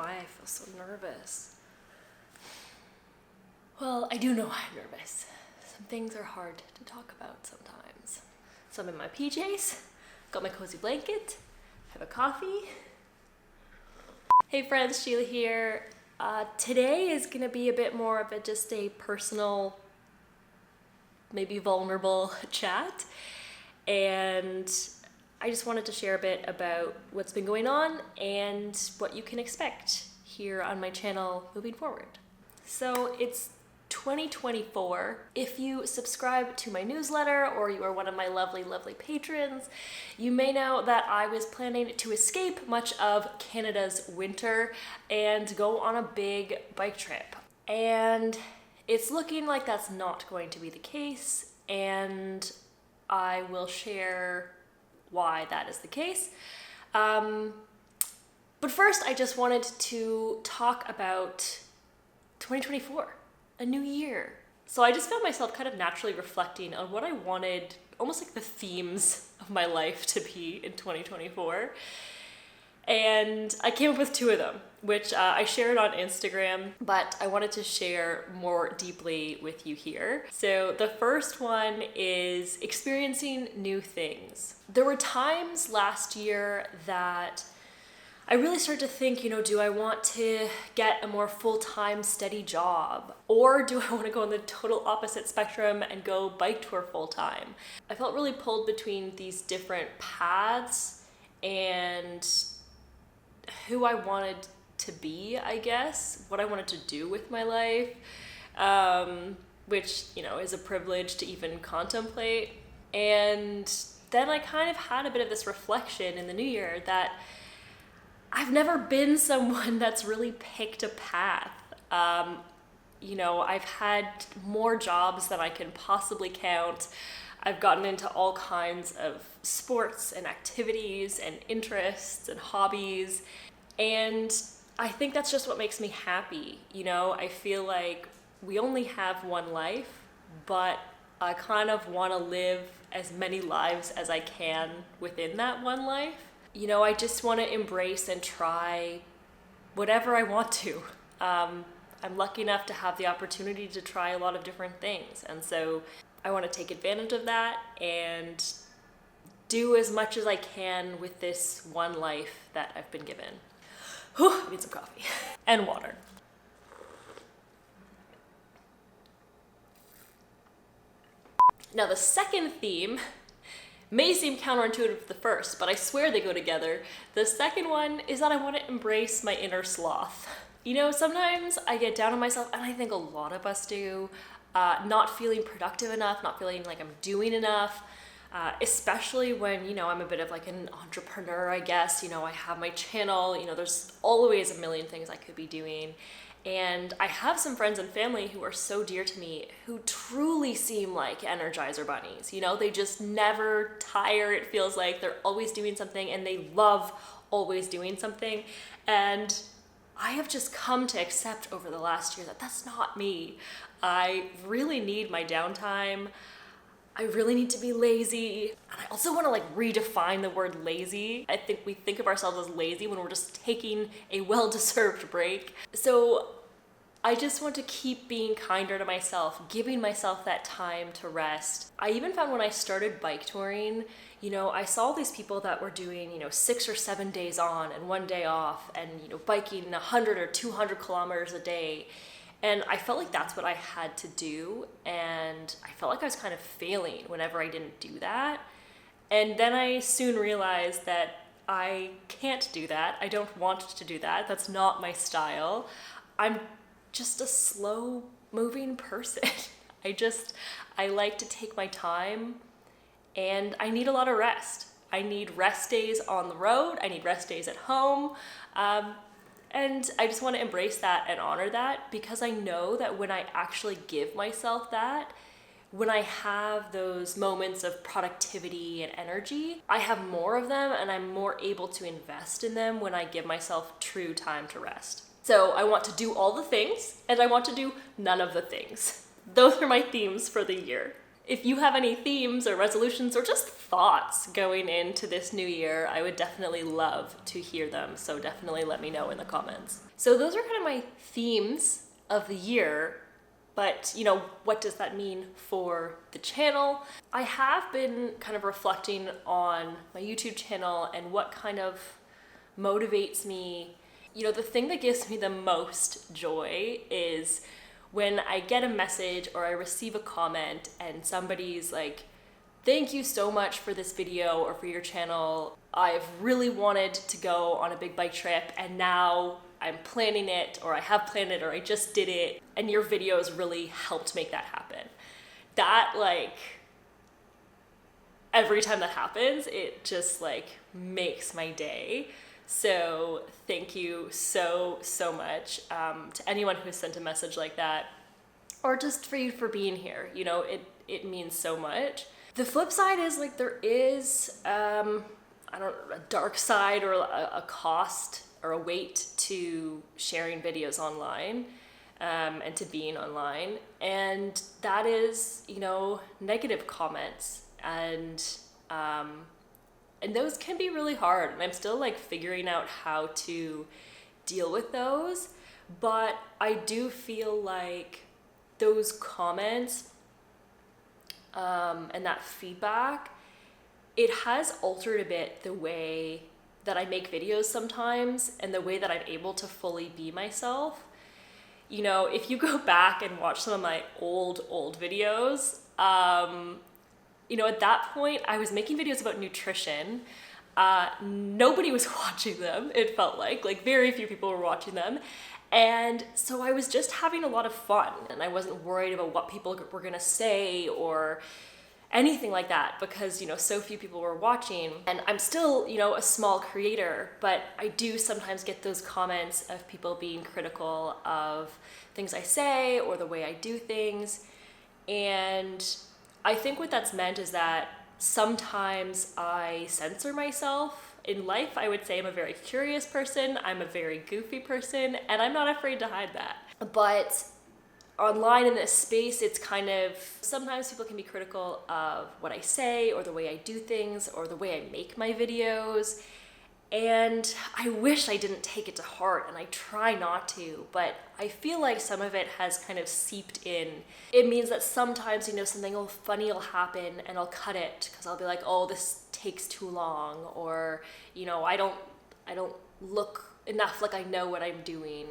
why I feel so nervous. Well, I do know why I'm nervous. Some things are hard to talk about sometimes. So I'm in my PJs, got my cozy blanket, have a coffee. Hey friends, Sheila here. Today is gonna be a bit more of just a personal, maybe vulnerable chat. And I just wanted to share a bit about what's been going on and what you can expect here on my channel moving forward. So it's 2024. If you subscribe to my newsletter or you are one of my lovely, lovely patrons, you may know that I was planning to escape much of Canada's winter and go on a big bike trip. And it's looking like that's not going to be the case, and I will share why that is the case. But first, I just wanted to talk about 2024, a new year. So I just found myself kind of naturally reflecting on what I wanted, almost like the themes of my life to be in 2024. And I came up with two of them, which I shared on Instagram, but I wanted to share more deeply with you here. So the first one is experiencing new things. There were times last year that I really started to think, do I want to get a more full-time steady job? Or do I want to go on the total opposite spectrum and go bike tour full-time? I felt really pulled between these different paths and who I wanted to be, I guess, what I wanted to do with my life, which, is a privilege to even contemplate. And then I kind of had a bit of this reflection in the new year that I've never been someone that's really picked a path. I've had more jobs than I can possibly count. I've gotten into all kinds of sports and activities and interests and hobbies. And I think that's just what makes me happy. I feel like we only have one life, but I kind of want to live as many lives as I can within that one life. I just want to embrace and try whatever I want to. I'm lucky enough to have the opportunity to try a lot of different things. And so I want to take advantage of that and do as much as I can with this one life that I've been given. Whew, I need some coffee and water. Now the second theme may seem counterintuitive to the first, but I swear they go together. The second one is that I want to embrace my inner sloth. Sometimes I get down on myself, and I think a lot of us do, not feeling productive enough, not feeling like I'm doing enough, especially when, I'm a bit of like an entrepreneur, I guess. I have my channel, there's always a million things I could be doing. And I have some friends and family who are so dear to me who truly seem like Energizer bunnies. They just never tire. It feels like they're always doing something, and they love always doing something. And I have just come to accept over the last year that that's not me. I really need my downtime. I really need to be lazy. And I also want to redefine the word lazy. I think we think of ourselves as lazy when we're just taking a well-deserved break. So I just want to keep being kinder to myself, giving myself that time to rest. I even found when I started bike touring, I saw these people that were doing, 6 or 7 days on and 1 day off and, biking 100 or 200 kilometers a day. And I felt like that's what I had to do, and I felt like I was kind of failing whenever I didn't do that. And then I soon realized that I can't do that. I don't want to do that. That's not my style. I'm just a slow-moving person. I like to take my time, and I need a lot of rest. I need rest days on the road. I need rest days at home. And I just want to embrace that and honor that, because I know that when I actually give myself that, when I have those moments of productivity and energy, I have more of them, and I'm more able to invest in them when I give myself true time to rest. So I want to do all the things, and I want to do none of the things. Those are my themes for the year. If you have any themes or resolutions or just thoughts going into this new year, I would definitely love to hear them. So definitely let me know in the comments. So those are kind of my themes of the year. But, you know, what does that mean for the channel? I have been kind of reflecting on my YouTube channel and what kind of motivates me. You know, the thing that gives me the most joy is when I get a message or I receive a comment and somebody's like, thank you so much for this video or for your channel. I've really wanted to go on a big bike trip and now I'm planning it, or I have planned it, or I just did it, and your videos really helped make that happen. That, like, every time that happens, it just like makes my day. So thank you so much to anyone who sent a message like that, or just for you for being here. You know, it means so much. The flip side is like there is I don't know, a dark side or a cost or a weight to sharing videos online and to being online, and that is, you know, negative comments, and those can be really hard, and I'm still like figuring out how to deal with those. But I do feel like those comments and that feedback, it has altered a bit the way that I make videos sometimes and the way that I'm able to fully be myself. You know, if you go back and watch some of my old videos, you know, at that point I was making videos about nutrition. Nobody was watching them, it felt like very few people were watching them. And so I was just having a lot of fun, and I wasn't worried about what people were gonna say or anything like that, because, you know, so few people were watching. And I'm still, you know, a small creator, but I do sometimes get those comments of people being critical of things I say or the way I do things. And I think what that's meant is that sometimes I censor myself. In life, I would say I'm a very curious person, I'm a very goofy person, and I'm not afraid to hide that. But online in this space, it's kind of, sometimes people can be critical of what I say or the way I do things or the way I make my videos. And I wish I didn't take it to heart, and I try not to, but I feel like some of it has kind of seeped in. It means that sometimes, you know, something funny will happen and I'll cut it because I'll be like, oh, this takes too long, or, you know, I don't look enough like I know what I'm doing.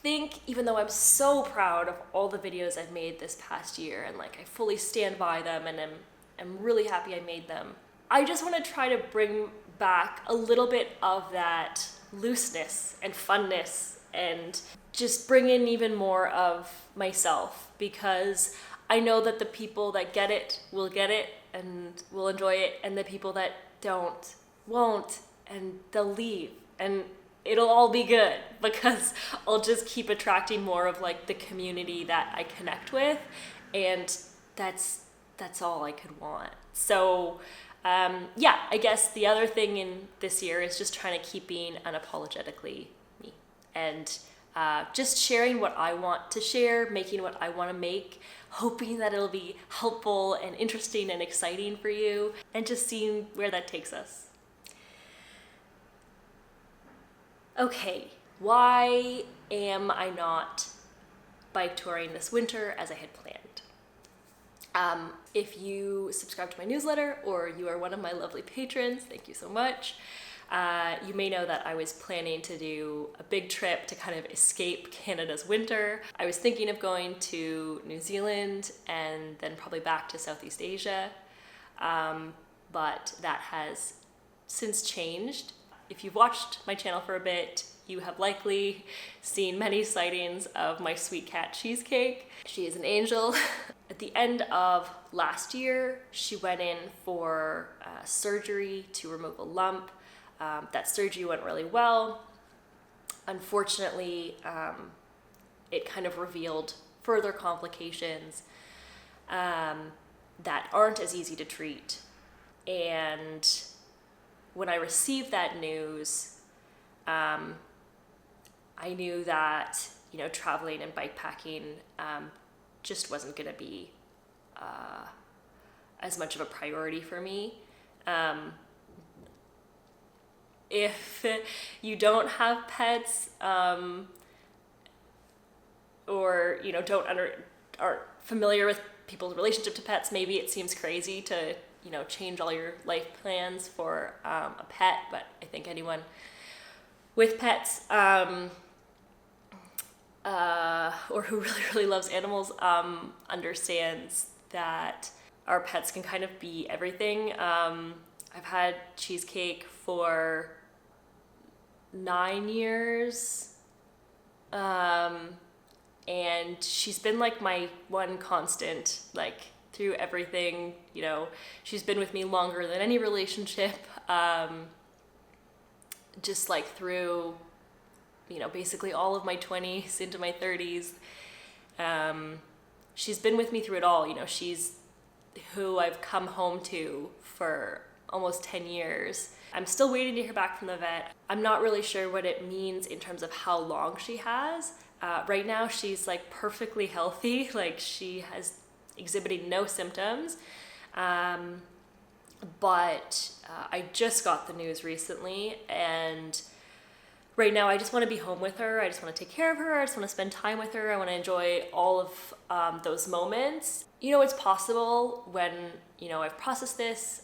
Even though I'm so proud of all the videos I've made this past year, and like I fully stand by them, and I'm really happy I made them, I just want to try to bring back a little bit of that looseness and funness and just bring in even more of myself, because I know that the people that get it will get it and will enjoy it, and the people that don't won't, and they'll leave, and it'll all be good, because I'll just keep attracting more of like the community that I connect with, and that's all I could want. So yeah, I guess the other thing in this year is just trying to keep being unapologetically me, and just sharing what I want to share, making what I want to make, hoping that it'll be helpful and interesting and exciting for you, and just seeing where that takes us. Okay, why am I not bike touring this winter as I had planned? If you subscribe to my newsletter or you are one of my lovely patrons, thank you so much. You may know that I was planning to do a big trip to kind of escape Canada's winter. I was thinking of going to New Zealand and then probably back to Southeast Asia, but that has since changed. If you've watched my channel for a bit, you have likely seen many sightings of my sweet cat Cheesecake. She is an angel. At the end of last year, she went in for surgery to remove a lump. That surgery went really well. Unfortunately, it kind of revealed further complications that aren't as easy to treat. And when I received that news, I knew that, you know, traveling and bikepacking just wasn't going to be as much of a priority for me. If you don't have pets, or aren't familiar with people's relationship to pets, maybe it seems crazy to change all your life plans for a pet. But I think anyone with pets, or who really loves animals, understands that our pets can kind of be everything. I've had Cheesecake for 9 years, and she's been like my one constant, like through everything. She's been with me longer than any relationship, just like through basically all of my 20s into my 30s. She's been with me through it all. She's who I've come home to for almost 10 years. I'm still waiting to hear back from the vet. I'm not really sure what it means in terms of how long she has. Right now she's like perfectly healthy, like she has exhibiting no symptoms. But I just got the news recently, and right now I just want to be home with her. I just want to take care of her. I just want to spend time with her. I want to enjoy all of those moments. It's possible when, I've processed this.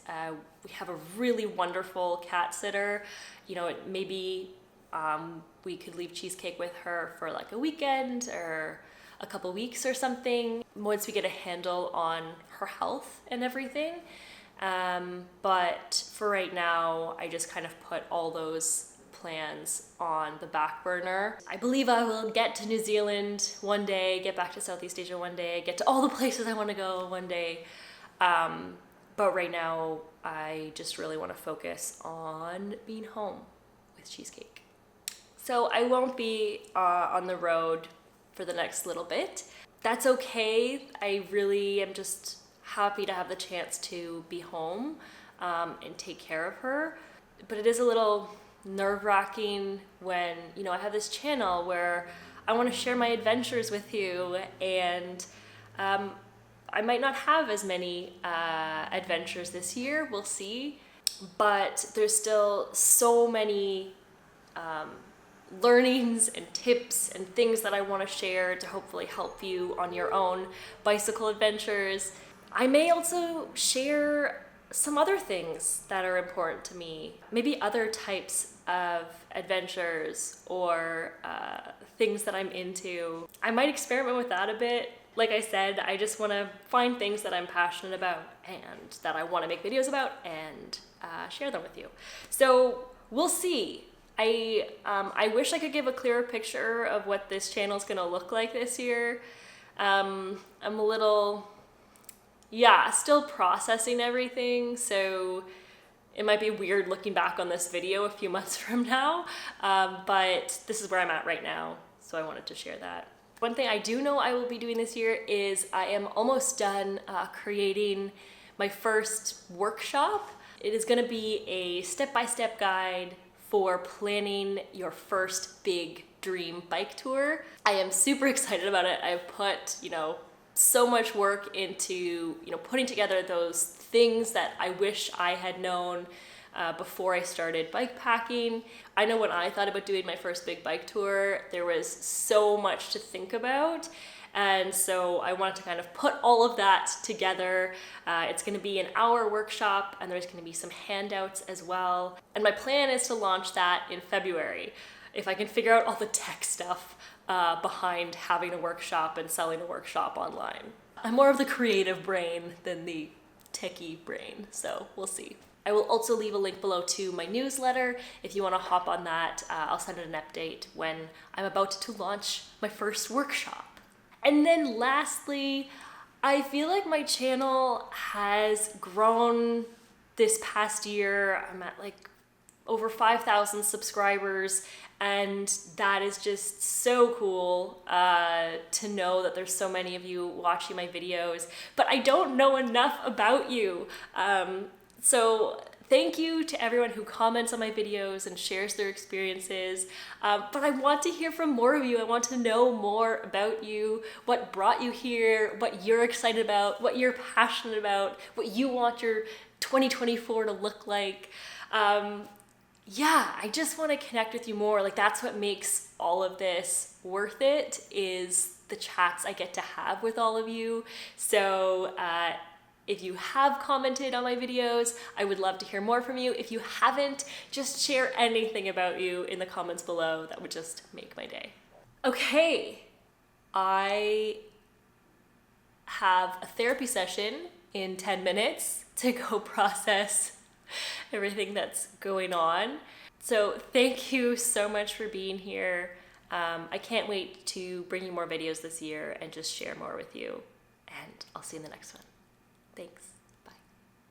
We have a really wonderful cat sitter. Maybe we could leave Cheesecake with her for like a weekend or a couple weeks or something once we get a handle on her health and everything. But for right now, I just kind of put all those plans on the back burner. I believe I will get to New Zealand one day, get back to Southeast Asia one day, get to all the places I want to go one day. But right now, I just really want to focus on being home with Cheesecake. So I won't be on the road for the next little bit. That's okay. I really am just happy to have the chance to be home and take care of her. But it is a little nerve-wracking when I have this channel where I want to share my adventures with you, and I might not have as many adventures this year. We'll see. But there's still so many learnings and tips and things that I want to share to hopefully help you on your own bicycle adventures. I may also share some other things that are important to me, maybe other types of adventures or things that I'm into. I might experiment with that a bit. Like I said, I just want to find things that I'm passionate about and that I want to make videos about and share them with you. So we'll see. I wish I could give a clearer picture of what this channel is going to look like this year. I'm a little, still processing everything, so it might be weird looking back on this video a few months from now, but this is where I'm at right now, so I wanted to share that. One thing I do know I will be doing this year is I am almost done creating my first workshop. It is going to be a step-by-step guide for planning your first big dream bike tour. I am super excited about it. I've put, so much work into, putting together those things that I wish I had known before I started bikepacking. I know when I thought about doing my first big bike tour, there was so much to think about. And so I wanted to kind of put all of that together. It's going to be an hour workshop, and there's going to be some handouts as well. And my plan is to launch that in February, if I can figure out all the tech stuff behind having a workshop and selling a workshop online. I'm more of the creative brain than the techie brain, so we'll see. I will also leave a link below to my newsletter. If you want to hop on that, I'll send an update when I'm about to launch my first workshop. And then lastly, I feel like my channel has grown this past year. I'm at like over 5,000 subscribers, and that is just so cool to know that there's so many of you watching my videos, but I don't know enough about you. So thank you to everyone who comments on my videos and shares their experiences, but I want to hear from more of you. I want to know more about you, what brought you here, what you're excited about, what you're passionate about, what you want your 2024 to look like. Yeah, I just want to connect with you more. Like, that's what makes all of this worth it, is the chats I get to have with all of you. So if you have commented on my videos, I would love to hear more from you. If you haven't, just share anything about you in the comments below. That would just make my day. Okay, I have a therapy session in 10 minutes to go process everything that's going on. So thank you so much for being here. I can't wait to bring you more videos this year and just share more with you. And I'll see you in the next one. Thanks.